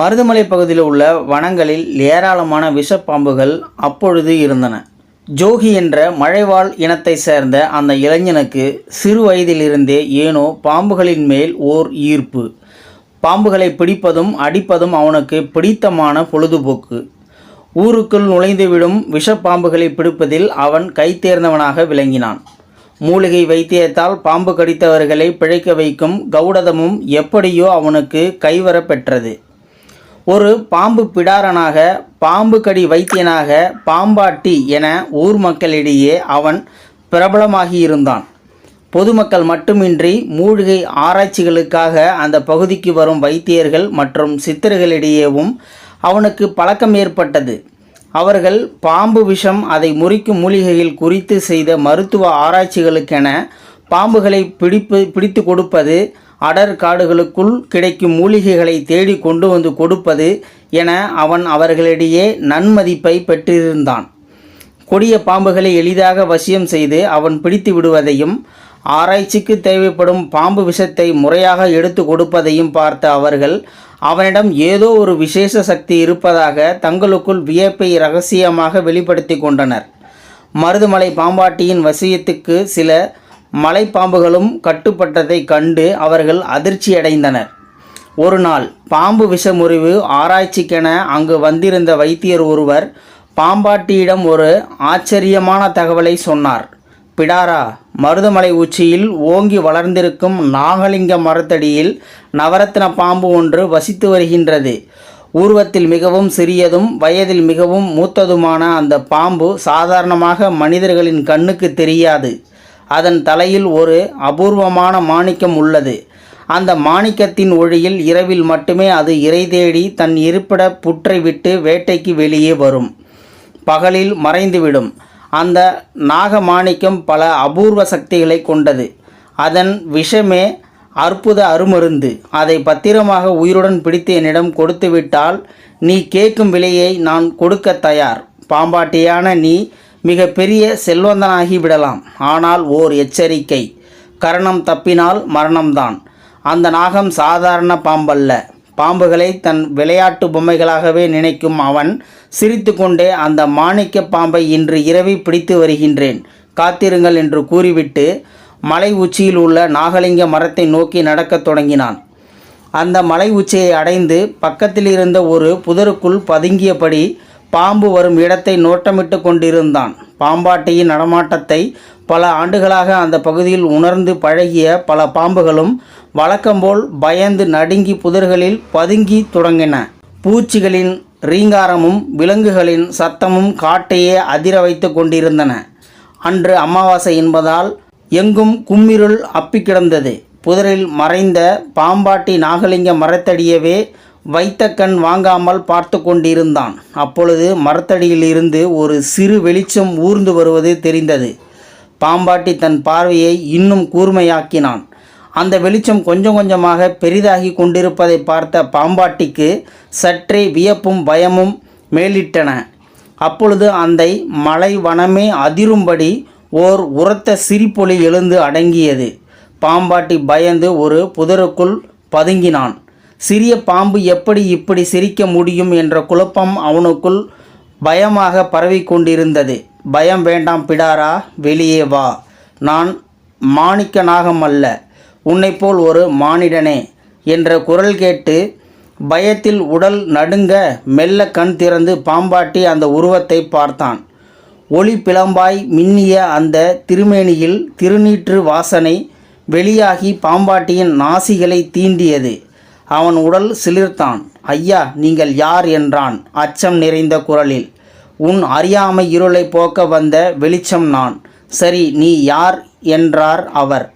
மருதமலை பகுதியில் உள்ள வனங்களில் ஏராளமான விஷப்பாம்புகள் அப்பொழுது இருந்தன. ஜோகி என்ற மழைவாழ் இனத்தை சேர்ந்த அந்த இளைஞனுக்கு சிறு வயதிலிருந்தே ஏனோ பாம்புகளின் மேல் ஓர் ஈர்ப்பு. பாம்புகளை பிடிப்பதும் அடிப்பதும் அவனுக்கு பிடித்தமான பொழுதுபோக்கு. ஊருக்குள் நுழைந்துவிடும் விஷப்பாம்புகளை பிடிப்பதில் அவன் கைதேர்ந்தவனாக விளங்கினான். மூலிகை வைத்தியத்தால் பாம்பு கடித்தவர்களை பிழைக்க வைக்கும் கௌடதமும் எப்படியோ அவனுக்கு கைவர பெற்றது. ஒரு பாம்பு பிடாரனாக, பாம்பு கடி வைத்தியனாக, பாம்பாட்டி என ஊர் மக்களிடையே அவன் பிரபலமாகியிருந்தான். பொதுமக்கள் மட்டுமின்றி மூலிகை ஆராய்ச்சிகளுக்காக அந்த பகுதிக்கு வரும் வைத்தியர்கள் மற்றும் சித்தர்களிடையேவும் அவனுக்கு பழக்கம் ஏற்பட்டது. அவர்கள் பாம்பு விஷம், அதை முறிக்கும் மூலிகைகள் குறித்து செய்த மருத்துவ ஆராய்ச்சிகளுக்கென பாம்புகளை பிடித்து கொடுப்பது, அடர் காடுகளுக்குள் கிடைக்கும் மூலிகைகளை தேடி கொண்டு வந்து கொடுப்பது என அவன் அவர்களிடையே நன்மதிப்பை பெற்றிருந்தான். கொடிய பாம்புகளை எளிதாக வசியம் செய்து அவன் பிடித்து விடுவதையும், ஆராய்ச்சிக்கு தேவைப்படும் பாம்பு விஷத்தை முறையாக எடுத்து கொடுப்பதையும் பார்த்த அவர்கள் அவனிடம் ஏதோ ஒரு விசேஷ சக்தி இருப்பதாக தங்களுக்குள் வியப்பை இரகசியமாக வெளிப்படுத்தி கொண்டனர். மருதமலை பாம்பாட்டியின் வசியத்துக்கு சில மலைப்பாம்புகளும் கட்டுப்பட்டதை கண்டு அவர்கள் அதிர்ச்சியடைந்தனர். ஒரு நாள் பாம்பு விஷமுறிவு ஆராய்ச்சிக்கென அங்கு வந்திருந்த வைத்தியர் ஒருவர் பாம்பாட்டியிடம் ஒரு ஆச்சரியமான தகவலை சொன்னார். பிடாரா, மருதமலை உச்சியில் ஓங்கி வளர்ந்திருக்கும் நாகலிங்க மரத்தடியில் நவரத்ன பாம்பு ஒன்று வசித்து வருகின்றது. உருவத்தில் மிகவும் சிறியதும் வயதில் மிகவும் மூத்ததுமான அந்த பாம்பு சாதாரணமாக மனிதர்களின் கண்ணுக்கு தெரியாது. அதன் தலையில் ஒரு அபூர்வமான மாணிக்கம் உள்ளது. அந்த மாணிக்கத்தின் ஒளியில் இரவில் மட்டுமே அது இரை தேடி தன் இருப்பிட புற்றை விட்டு வேட்டைக்கு வெளியே வரும். பகலில் மறைந்துவிடும். அந்த நாகமாணிக்கம் பல அபூர்வ சக்திகளை கொண்டது. அதன் விஷமே அற்புத அருமருந்து. அதை பத்திரமாக உயிருடன் பிடித்து என்னிடம் கொடுத்துவிட்டால் நீ கேட்கும் விலையை நான் கொடுக்க தயார். பாம்பாட்டியான நீ மிக பெரிய செல்வந்தனாகி விடலாம். ஆனால் ஓர் எச்சரிக்கை, கரணம் தப்பினால் மரணம்தான். அந்த நாகம் சாதாரண பாம்பல்ல. பாம்புகளை தன் விளையாட்டு பொம்மைகளாகவே நினைக்கும் அவன் சிரித்து கொண்டே அந்த மாணிக்க பாம்பை இன்று இரவு பிடித்து வருகின்றேன், காத்திருங்கள் என்று கூறிவிட்டு மலை உச்சியில் உள்ள நாகலிங்க மரத்தை நோக்கி நடக்கத் தொடங்கினான். அந்த மலை உச்சியை அடைந்து பக்கத்தில் இருந்த ஒரு புதருக்குள் பதுங்கியபடி பாம்பு வரும் இடத்தை நோட்டமிட்டு கொண்டிருந்தான். பாம்பாட்டியின் நடமாட்டத்தை பல ஆண்டுகளாக அந்த பகுதியில் உணர்ந்து பழகிய பல பாம்புகளும் வழக்கம்போல் பயந்து நடுங்கி புதர்களில் பதுங்கி தொடங்கின. பூச்சிகளின் ரீங்காரமும் விலங்குகளின் சத்தமும் காட்டையே அதிர வைத்து கொண்டிருந்தன. அன்று அமாவாசை என்பதால் எங்கும் கும்மிருள் அப்பி கிடந்தது. புதரில் மறைந்த பாம்பாட்டி நாகலிங்க மரத்தடியவே வைத்த கண் வாங்காமல் பார்த்து கொண்டிருந்தான். அப்பொழுது மரத்தடியிலிருந்து ஒரு சிறு வெளிச்சம் ஊர்ந்து வருவது தெரிந்தது. பாம்பாட்டி தன் பார்வையை இன்னும் கூர்மையாக்கினான். அந்த வெளிச்சம் கொஞ்சம் கொஞ்சமாக பெரிதாகி கொண்டிருப்பதை பார்த்த பாம்பாட்டிக்கு சற்றே வியப்பும் பயமும் மேலிட்டன. அப்பொழுது அந்த மலை வனமே அதிரும்படி ஓர் உரத்த சிரிப்பொலி எழுந்து அடங்கியது. பாம்பாட்டி பயந்து ஒரு புதருக்குள் பதுங்கினான். சிறிய பாம்பு எப்படி இப்படி சிரிக்க முடியும் என்ற குழப்பம் அவனுக்குள் பயமாக பரவிக்கொண்டிருந்தது. பயம் வேண்டாம் பிடாரா, வெளியே வா. நான் மாணிக்க நாகம் அல்ல, உன்னைப்போல் ஒரு மானிடனே என்ற குரல் கேட்டு பயத்தில் உடல் நடுங்க மெல்ல கண் திறந்து பாம்பாட்டி அந்த உருவத்தை பார்த்தான். ஒளி பிளம்பாய் மின்னிய அந்த திருமேனியில் திருநீற்று வாசனை வெளியாகி பாம்பாட்டியின் நாசிகளை தீண்டியது. அவன் உடல் சிலிர்த்தான். ஐயா, நீங்கள் யார் என்றான் அச்சம் நிறைந்த குரலில். உன் அறியாமை இருளை போக்க வந்த வெளிச்சம் நான். சரி, நீ யார் என்றார் அவர்.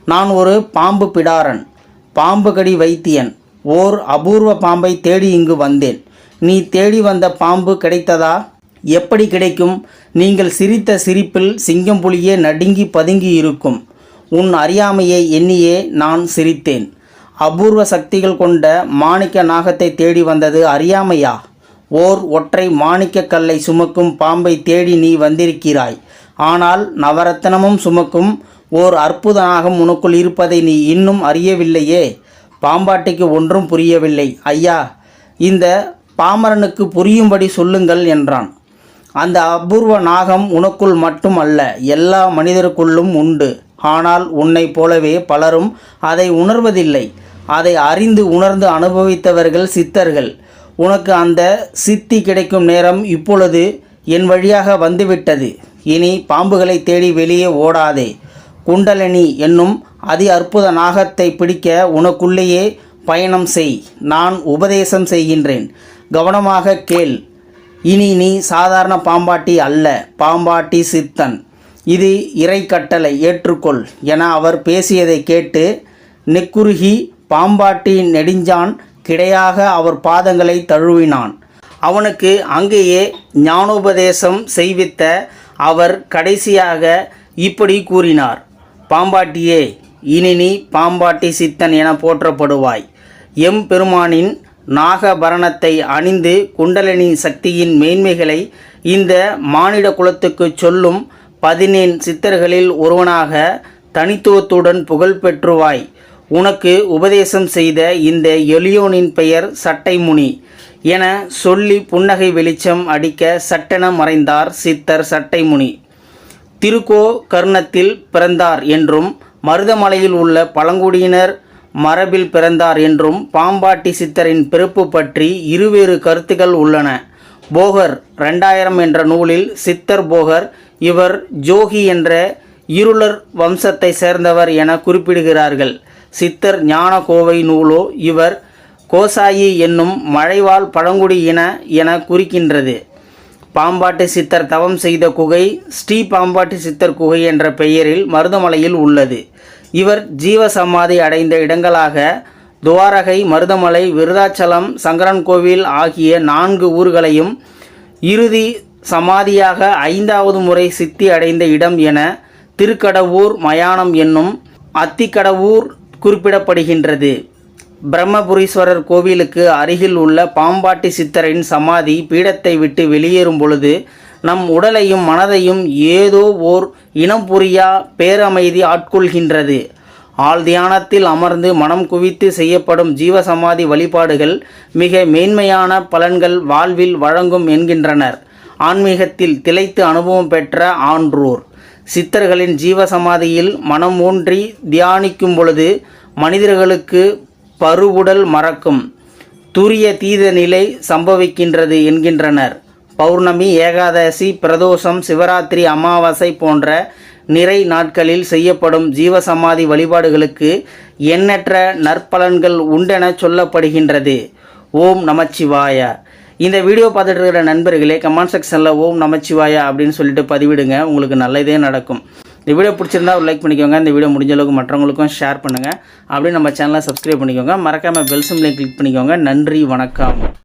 நான் ஒரு பாம்பு பிடாரன், பாம்பு கடி வைத்தியன். ஓர் அபூர்வ பாம்பை தேடி இங்கு வந்தேன். நீ தேடி வந்த பாம்பு கிடைத்ததா? எப்படி கிடைக்கும்? நீங்கள் சிரித்த சிரிப்பில் சிங்கம் புலியே நடுங்கி பதுங்கி இருக்கும். உன் அறியாமையை எண்ணியே நான் சிரித்தேன். அபூர்வ சக்திகள் கொண்ட மாணிக்க நாகத்தை தேடி வந்தது அறியாமையா? ஓர் ஒற்றை மாணிக்க கல்லை சுமக்கும் பாம்பை தேடி நீ வந்திருக்கிறாய். ஆனால் நவரத்னமும் சுமக்கும் ஓர் அற்புத நாகம் உனக்குள் இருப்பதை நீ இன்னும் அறியவில்லையே. பாம்பாட்டிக்கு ஒன்றும் புரியவில்லை. ஐயா, இந்த பாமரனுக்கு புரியும்படி சொல்லுங்கள் என்றான். அந்த அபூர்வ நாகம் உனக்குள் மட்டும் அல்ல, எல்லா மனிதருக்குள்ளும் உண்டு. ஆனால் உன்னை போலவே பலரும் அதை உணர்வதில்லை. அதை அறிந்து உணர்ந்து அனுபவித்தவர்கள் சித்தர்கள். உனக்கு அந்த சித்தி கிடைக்கும் நேரம் இப்பொழுது என் வழியாக வந்துவிட்டது. இனி பாம்புகளை தேடி வெளியே ஓடாதே. குண்டலினி என்னும் அதி அற்புத நாகத்தை பிடிக்க உனக்குள்ளேயே பயணம் செய். நான் உபதேசம் செய்கின்றேன், கவனமாக கேள். இனி நீ சாதாரண பாம்பாட்டி அல்ல, பாம்பாட்டி சித்தன். இது இறை கட்டளை, ஏற்றுக்கொள் என அவர் பேசியதை கேட்டு நெக்குருகி பாம்பாட்டி நெடுஞ்சான் கிடையாக அவர் பாதங்களை தழுவினான். அவனுக்கு அங்கேயே ஞானோபதேசம் செய்வித்த அவர் கடைசியாக இப்படி கூறினார்: பாம்பாட்டியே, இனி நீ பாம்பாட்டி சித்தன் என போற்றப்படுவாய். எம் பெருமானின் நாகபரணத்தை அணிந்து குண்டலினி சக்தியின் மேன்மைகளை இந்த மானிட குலத்துக்கு சொல்லும் 17 சித்தர்களில் ஒருவனாக தனித்துவத்துடன் புகழ் பெற்றுவாய். உனக்கு உபதேசம் செய்த இந்த எளியோனின் பெயர் சட்டைமுனி என சொல்லி புன்னகை வெளிச்சம் அடிக்க சட்டென மறைந்தார் சித்தர் சட்டைமுனி. திருக்கோ கர்ணத்தில் பிறந்தார் என்றும் மருதமலையில் உள்ள பழங்குடியினர் மரபில் பிறந்தார் என்றும் பாம்பாட்டி சித்தரின் பிறப்பு பற்றி இருவேறு கருத்துக்கள் உள்ளன. போகர் 2000 என்ற நூலில் சித்தர் போகர் இவர் ஜோகி என்ற இருளர் வம்சத்தை சேர்ந்தவர் என குறிப்பிடுகிறார்கள். சித்தர் ஞான கோவை நூலோ இவர் கோசாயி என்னும் மழைவாழ் பழங்குடி என குறிக்கின்றது. பாம்பாட்டி சித்தர் தவம் செய்த குகை ஸ்ரீ பாம்பாட்டி சித்தர் குகை என்ற பெயரில் மருதமலையில் உள்ளது. இவர் ஜீவசமாதி அடைந்த இடங்களாக துவாரகை, மருதமலை, விருதாச்சலம், சங்கரன்கோவில் ஆகிய 4 ஊர்களையும் இறுதி சமாதியாக 5வது முறை சித்தி அடைந்த இடம் என திருக்கடவூர் மயானம் என்னும் அத்திக்கடவூர் குறிப்பிடப்படுகின்றது. பிரம்மபுரீஸ்வரர் கோவிலுக்கு அருகில் உள்ள பாம்பாட்டி சித்தரின் சமாதி பீடத்தை விட்டு வெளியேறும் பொழுது நம் உடலையும் மனதையும் ஏதோ ஓர் இனம் புரியா பேரமைதி ஆட்கொள்கின்றது. ஆள் தியானத்தில் அமர்ந்து மனம் குவித்து செய்யப்படும் ஜீவசமாதி வழிபாடுகள் மிக மேன்மையான பலன்கள் வாழ்வில் வழங்கும் என்கின்றனர் ஆன்மீகத்தில் திளைத்து அனுபவம் பெற்ற ஆன்றோர். சித்தர்களின் ஜீவசமாதியில் மனம் ஊன்றி தியானிக்கும் பொழுது மனிதர்களுக்கு பருவுடல் மறக்கும் துரிய தீத நிலை சம்பவிக்கின்றது என்கின்றனர். பௌர்ணமி, ஏகாதசி, பிரதோஷம், சிவராத்திரி, அமாவாசை போன்ற நிறை நாட்களில் செய்யப்படும் ஜீவசமாதி வழிபாடுகளுக்கு எண்ணற்ற நற்பலன்கள் உண்டென சொல்லப்படுகின்றது. ஓம் நமச்சிவாய. இந்த வீடியோ பார்த்துட்டு இருக்கிற நண்பர்களே, கமெண்ட் செக்ஷனில் ஓம் நமச்சிவாயா அப்படின்னு சொல்லிட்டு பதிவிடுங்க, உங்களுக்கு நல்லதே நடக்கும். இந்த வீடியோ பிடிச்சிருந்தா ஒரு லைக் பண்ணிக்கோங்க. இந்த வீடியோ முடிஞ்ச அளவுக்கு மற்றவங்களுக்கும் ஷேர் பண்ணுங்கள். அப்படியே நம்ம சேனலை சப்ஸ்கிரைப் பண்ணிக்கோங்க. மறக்காமல் பெல் சிம்பலை கிளிக் பண்ணிக்கோங்க. நன்றி, வணக்கம்.